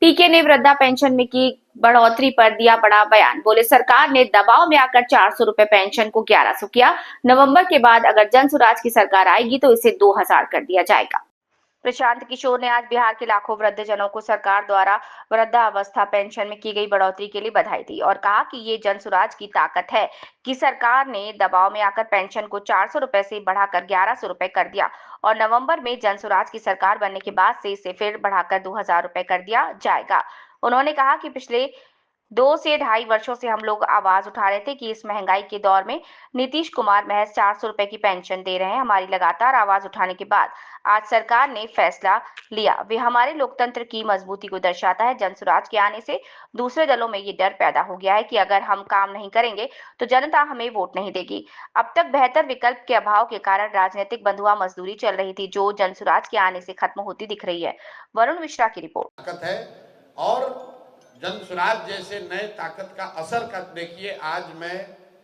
पीके ने वृद्धा पेंशन में की बढ़ोतरी पर दिया बड़ा बयान। बोले सरकार ने दबाव में आकर 400 रुपए पेंशन को 1100 किया। नवंबर के बाद अगर जन सुराज की सरकार आएगी तो इसे 2000 कर दिया जाएगा। प्रशांत किशोर ने आज बिहार के लाखों वृद्धजनों को सरकार द्वारा वृद्धावस्था पेंशन में की गई बढ़ोतरी के लिए बधाई दी और कहा कि ये जन सुराज की ताकत है कि सरकार ने दबाव में आकर पेंशन को 400 रुपए से बढ़ाकर 1100 रुपए कर दिया और नवंबर में जन सुराज की सरकार बनने के बाद से इसे फिर बढ़ाकर 2000 रुपए कर दिया जाएगा। उन्होंने कहा कि पिछले 2 से ढाई वर्षों से हम लोग आवाज उठा रहे थे कि इस महंगाई के दौर में नीतीश कुमार महज 400 रुपए की पेंशन दे रहे हैं। हमारी लगातार आवाज उठाने के बाद आज सरकार ने फैसला लिया। वे हमारे लोकतंत्र की मजबूती को दर्शाता है। जन सुराज के आने से दूसरे दलों में ये डर पैदा हो गया है कि अगर हम काम नहीं करेंगे तो जनता हमें वोट नहीं देगी। अब तक बेहतर विकल्प के अभाव के कारण राजनीतिक बंधुआ मजदूरी चल रही थी, जो जन सुराज के आने से खत्म होती दिख रही है। वरुण मिश्रा की रिपोर्ट है। और जन सुराज जैसे नए ताकत का असर कर देखिए। आज मैं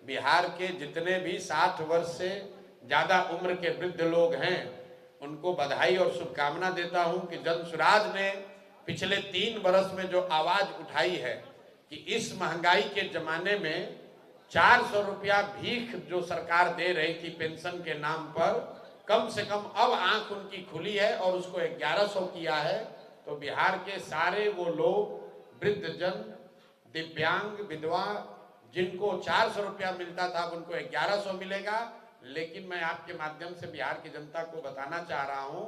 बिहार के जितने भी 60 वर्ष से ज्यादा उम्र के वृद्ध लोग हैं उनको बधाई और शुभकामना देता हूं कि जन सुराज ने पिछले 3 वर्ष में जो आवाज उठाई है कि इस महंगाई के जमाने में 400 रुपया भीख जो सरकार दे रही थी पेंशन के नाम पर, कम से कम अब आंख उनकी खुली है और उसको 1100 किया है। तो बिहार के सारे वो लोग वृद्धजन, दिव्यांग, विधवा जिनको 400 रुपया मिलता था उनको 1100 मिलेगा। लेकिन मैं आपके माध्यम से बिहार की जनता को बताना चाह रहा हूं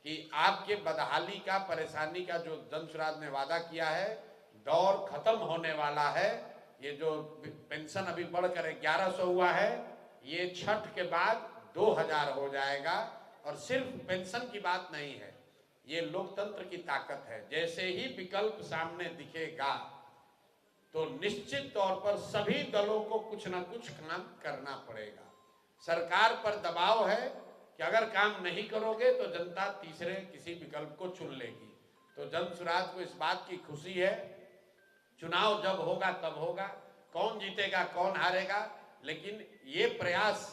कि आपके बदहाली का, परेशानी का जो जन सुराज ने वादा किया है, दौर खत्म होने वाला है। ये जो पेंशन अभी बढ़कर 1100 हुआ है, ये छठ के बाद 2000 हो जाएगा। और सिर्फ पेंशन की बात नहीं है, ये लोकतंत्र की ताकत है। जैसे ही विकल्प सामने दिखेगा तो निश्चित तौर पर सभी दलों को कुछ ना कुछ काम करना पड़ेगा। सरकार पर दबाव है कि अगर काम नहीं करोगे तो जनता तीसरे किसी विकल्प को चुन लेगी। तो जन सुराज को इस बात की खुशी है। चुनाव जब होगा तब होगा, कौन जीतेगा कौन हारेगा, लेकिन ये प्रयास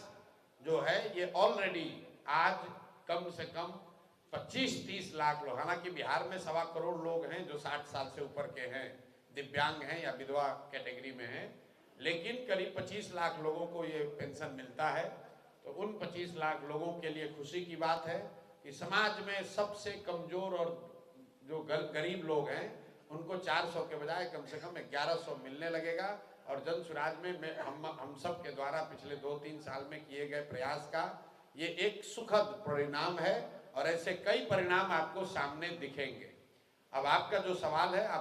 जो है ये ऑलरेडी आज कम से कम 25-30 लाख लोग, हालांकि बिहार में 1.25 करोड़ लोग हैं जो 60 साल से ऊपर के हैं, दिव्यांग हैं या विधवा कैटेगरी में हैं, लेकिन करीब 25 लाख लोगों को ये पेंशन मिलता है। तो उन 25 लाख लोगों के लिए खुशी की बात है कि समाज में सबसे कमजोर और जो गरीब लोग हैं उनको 400 के बजाय कम से कम 1100 मिलने लगेगा। और जन सुराज में हम सब के द्वारा पिछले 2-3 साल में किए गए प्रयास का ये एक सुखद परिणाम है और ऐसे कई परिणाम आपको सामने दिखेंगे। अब आपका जो सवाल है,